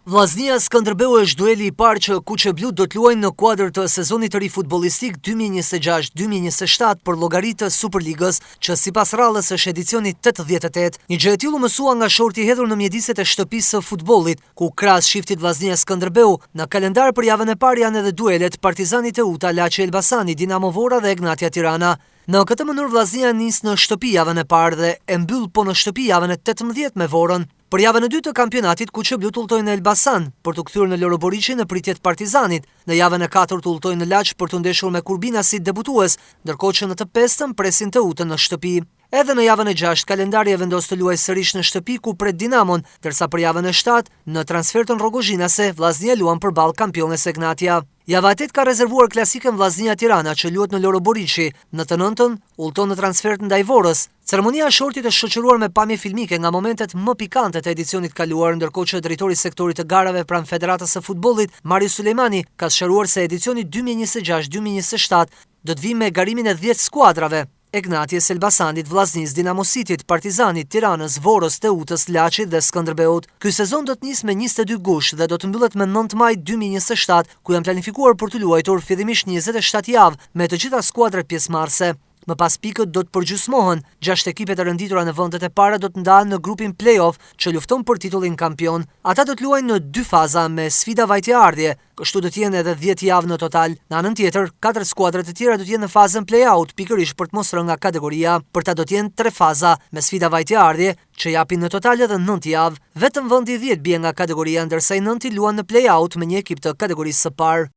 Vllaznia Skënderbeu është dueli I parë që Kuqe Blu do të luajnë në kuadër të sezonit të ri futbollistik 2026-2027 për llogaritë të Superligës, që sipas rrallës është edicioni 88. Një gjë e tillë mësua nga shorti I hedhur në mjediset e shtëpisë së futbollit, ku krahas shiftit Vllaznia Skënderbeu, në kalendar për javën e parë janë edhe duelet Partizani Teuta, Laçi Elbasani, Dinamo Vora dhe Egnatia Tirana. Në këtë mënyrë Vllaznia nis në shtëpi javën e parë dhe e mbyll në shtëpi javën e 18 me Vorën. Për javën e dytë të kampionatit, Kuqe Blu udhtojnë në Elbasan për të kthyer në Loroboriçi në pritje të Partizanit. Në javën e katërt udhtojnë në Laç për të ndeshur me Kurbina si debutues, ndërkohë që në të pestën presin Teutën në shtëpi. Edhe në javën e 6, kalendari e vendos të luajë sërish në shtëpi ku pret Dinamon, ndërsa për javën e 7, në transfertën Rrogozhinase, Vllaznia luan përballë kampiones Egnatia. Java e 8 ka rezervuar klasikën Vllaznia Tirana që luhet në Loroboriçi. Në të 9-ën udhton në transfertë ndaj Vorës. Ceremonia e shortit është shoqëruar me pamje filmike nga momentet më pikante të edicionit kaluar, ndërkohë që drejtori I sektorit të garave pranë Federatës së Futbollit, Marius Sulejmani, ka sqaruar se edicioni 2026-2027 do të vijë me garimin e 10 skuadrave: Egnatiës, Elbasanit, Vllaznisë, Dinamo Cityt, Partizanit, Tiranës, Vorës, Teutës, Laçit dhe Skënderbeut. Ky sezon do të nisë me 22 gusht dhe do të mbyllet me 9 maj 2027, ku janë planifikuar për të luajtur fillimisht 27 javë me të gjitha skuadrat pjesëmarrëse. Më pas pikët do të përgjysmohen, 6 ekipet e rënditura në vendet e para do të ndahen në grupin play-off që lufton për titullin kampion. Ata do të luajnë në 2 faza me sfida vajtjeardhje, kështu do të jenë edhe 10 javë në total. Në anën tjetër, 4 skuadrat e tjera do të jenë në fazën play-out, pikërisht për të mos rënë nga kategoria. Për ta do të jenë 3 faza me sfida vajtjeardhje që japin në total edhe 9 javë. Vetëm vendi 10 bie nga kategoria, ndërsa I 9 luan në play-out me një ekip të kategorisë së parë.